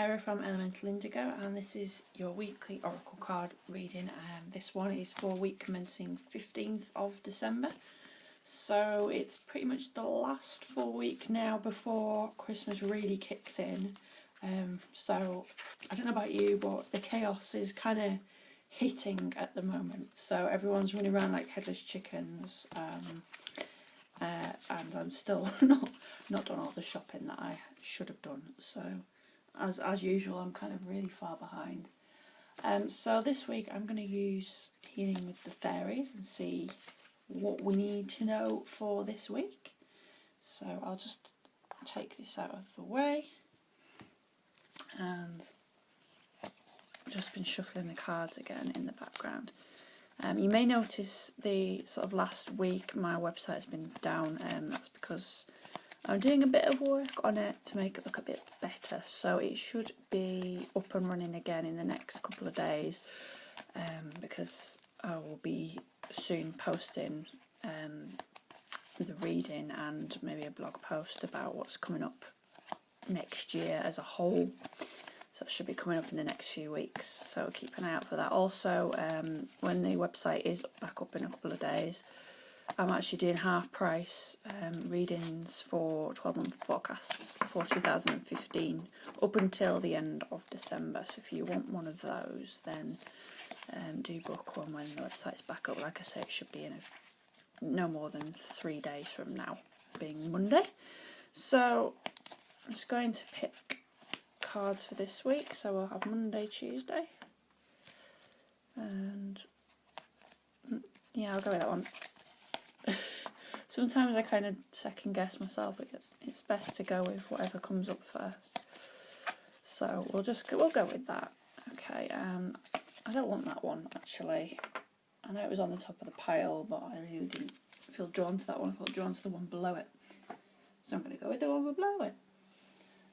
Sarah from Elemental Indigo, and this is your weekly oracle card reading. This one is for week commencing 15th of December, so it's pretty much the last full week now before Christmas really kicks in. So I don't know about you, but the chaos is kind of hitting at the moment, so everyone's running around like headless chickens, and I'm still not done all the shopping that I should have done, so as usual I'm kind of really far behind. So this week I'm going to use Healing with the Fairies and see what we need to know for this week. So I'll just take this out of the way, and I've just been shuffling the cards again in the background. You may notice the sort of last week my website has been down, that's because I'm doing a bit of work on it to make it look a bit better, so it should be up and running again in the next couple of days, because I will be soon posting the reading and maybe a blog post about what's coming up next year as a whole. So it should be coming up in the next few weeks, so keep an eye out for that. Also, when the website is back up in a couple of days, I'm actually doing half price readings for 12-month forecasts for 2015 up until the end of December. So if you want one of those, then do book one when the website's back up. Like I say, it should be in no more than 3 days from now, being Monday. So I'm just going to pick cards for this week. So we'll have Monday, Tuesday, and yeah, I'll go with that one. Sometimes I kind of second guess myself, but it's best to go with whatever comes up first. So we'll go with that. Okay, I don't want that one actually. I know it was on the top of the pile, but I really didn't feel drawn to that one. I felt drawn to the one below it. So I'm going to go with the one below it.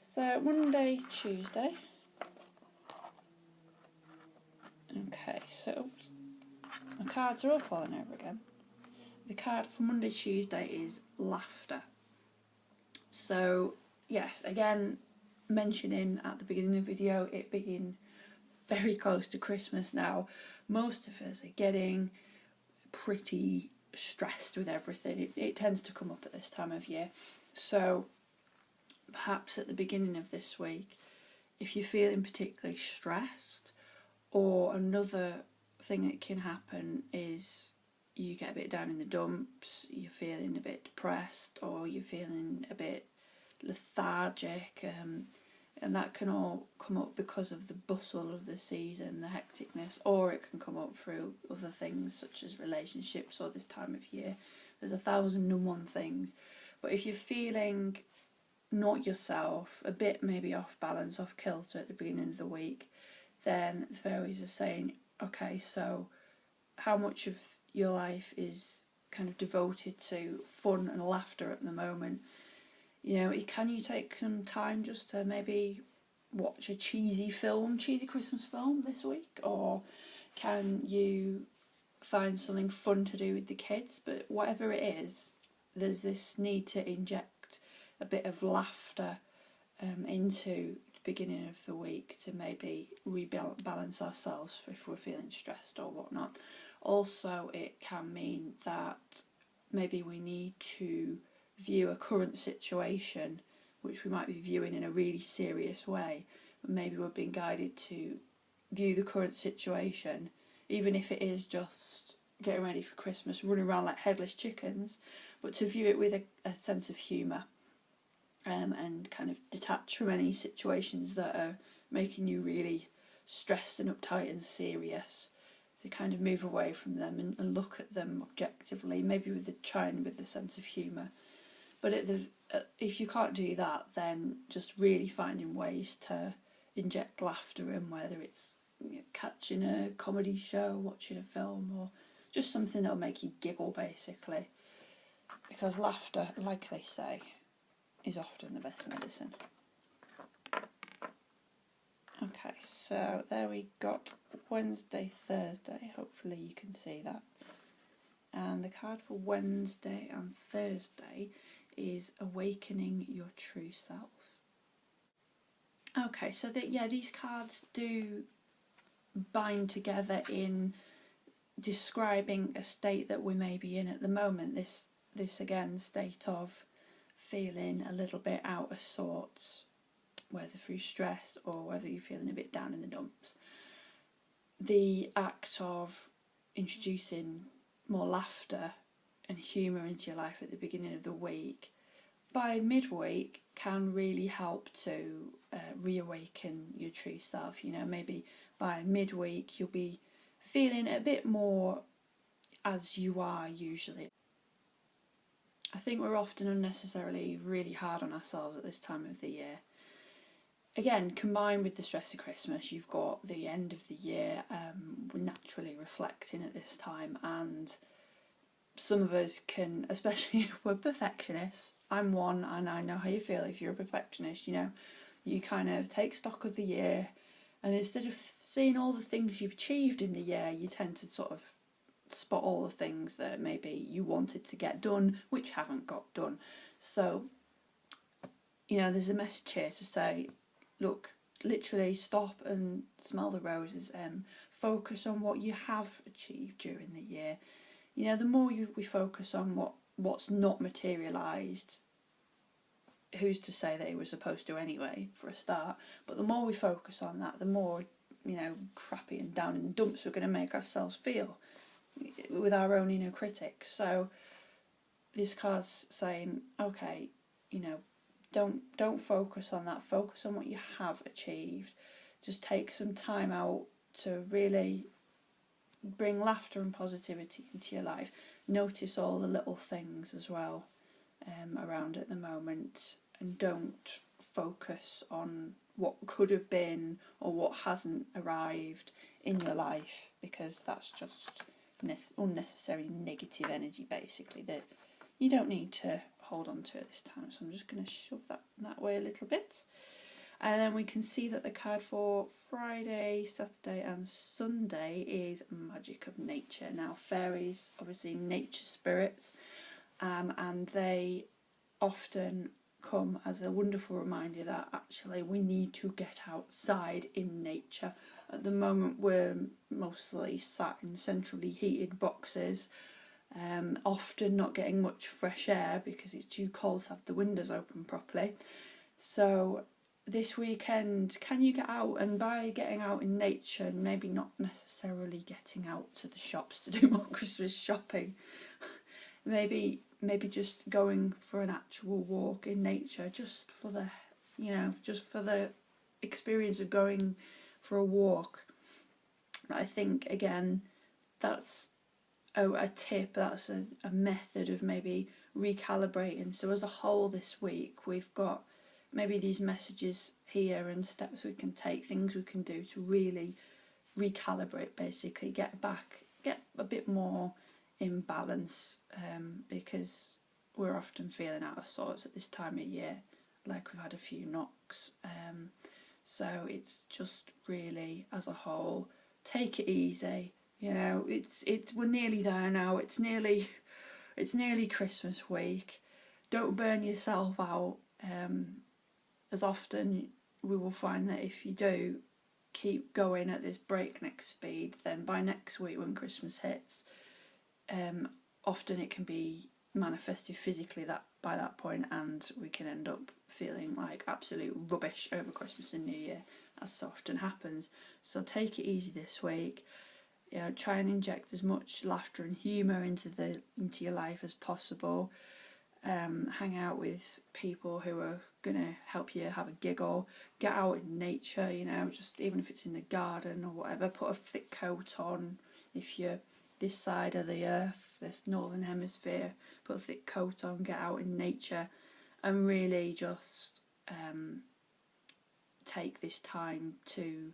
So Monday, Tuesday. Okay, so my cards are all falling over again. The card for Monday, Tuesday is laughter. So yes, again, mentioning at the beginning of the video, it being very close to Christmas now, most of us are getting pretty stressed with everything. It tends to come up at this time of year. So perhaps at the beginning of this week, if you're feeling particularly stressed, or another thing that can happen is you get a bit down in the dumps, you're feeling a bit depressed, or you're feeling a bit lethargic, and that can all come up because of the bustle of the season, the hecticness, or it can come up through other things such as relationships or this time of year. There's 1,001 things. But if you're feeling not yourself, a bit maybe off balance, off kilter at the beginning of the week, then the fairies are saying, okay, so how much of your life is kind of devoted to fun and laughter at the moment? You know, can you take some time just to maybe watch a cheesy Christmas film this week? Or can you find something fun to do with the kids? But whatever it is, there's this need to inject a bit of laughter into the beginning of the week to maybe rebalance ourselves if we're feeling stressed or whatnot. Also, it can mean that maybe we need to view a current situation, which we might be viewing in a really serious way, but maybe we're being guided to view the current situation, even if it is just getting ready for Christmas, running around like headless chickens, but to view it with a sense of humour, and kind of detach from any situations that are making you really stressed and uptight and serious, to kind of move away from them and look at them objectively, maybe with the sense of humour. But if you can't do that, then just really finding ways to inject laughter in, whether it's catching a comedy show, watching a film, or just something that'll make you giggle, basically. Because laughter, like they say, is often the best medicine. Okay, so there we got Wednesday, Thursday. Hopefully you can see that. And the card for Wednesday and Thursday is Awakening Your True Self. Okay, so these cards do bind together in describing a state that we may be in at the moment. This again, state of feeling a little bit out of sorts, whether through stress or whether you're feeling a bit down in the dumps. The act of introducing more laughter and humour into your life at the beginning of the week, by midweek, can really help to reawaken your true self. You know, maybe by midweek you'll be feeling a bit more as you are usually. I think we're often unnecessarily really hard on ourselves at this time of the year. Again, combined with the stress of Christmas, you've got the end of the year. We're naturally reflecting at this time, and some of us can, especially if we're perfectionists, I'm one, and I know how you feel if you're a perfectionist, you know, you kind of take stock of the year, and instead of seeing all the things you've achieved in the year, you tend to sort of spot all the things that maybe you wanted to get done, which haven't got done. So, you know, there's a message here to say, look, literally stop and smell the roses and focus on what you have achieved during the year. You know, the more we focus on what's not materialised, who's to say that it was supposed to anyway, for a start, but the more we focus on that, the more, you know, crappy and down in the dumps we're going to make ourselves feel with our own inner critic. So this card's saying, okay, you know, don't focus on that, focus on what you have achieved. Just take some time out to really bring laughter and positivity into your life. Notice all the little things as well around at the moment, and don't focus on what could have been or what hasn't arrived in your life, because that's just unnecessary negative energy basically that you don't need to hold on to at this time. So I'm just going to shove that way a little bit. And then we can see that the card for Friday, Saturday and Sunday is Magic of Nature. Now, fairies, obviously nature spirits, and they often come as a wonderful reminder that actually we need to get outside in nature. At the moment we're mostly sat in centrally heated boxes, often not getting much fresh air because it's too cold to have the windows open properly. So this weekend, can you get out? And by getting out in nature, and maybe not necessarily getting out to the shops to do more Christmas shopping, maybe just going for an actual walk in nature, just for the experience of going for a walk. I think again that's a tip, that's a method of maybe recalibrating. So as a whole this week we've got maybe these messages here and steps we can take, things we can do to really recalibrate, basically get a bit more in balance, because we're often feeling out of sorts at this time of year, like we've had a few knocks. So it's just really, as a whole, take it easy. You know, we're nearly there now. It's nearly Christmas week. Don't burn yourself out. As often we will find that if you do keep going at this breakneck speed, then by next week when Christmas hits, often it can be manifested physically by that point, and we can end up feeling like absolute rubbish over Christmas and New Year, as so often happens. So take it easy this week. You know, try and inject as much laughter and humour into your life as possible. Hang out with people who are going to help you have a giggle. Get out in nature, you know, just even if it's in the garden or whatever. Put a thick coat on if you're this side of the earth, this northern hemisphere. Put a thick coat on, get out in nature, and really just take this time to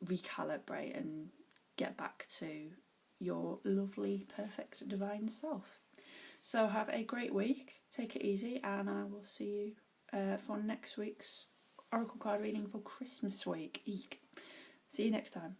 recalibrate and get back to your lovely, perfect, divine self. So have a great week, take it easy, and I will see you for next week's Oracle card reading for Christmas week. Eek. See you next time.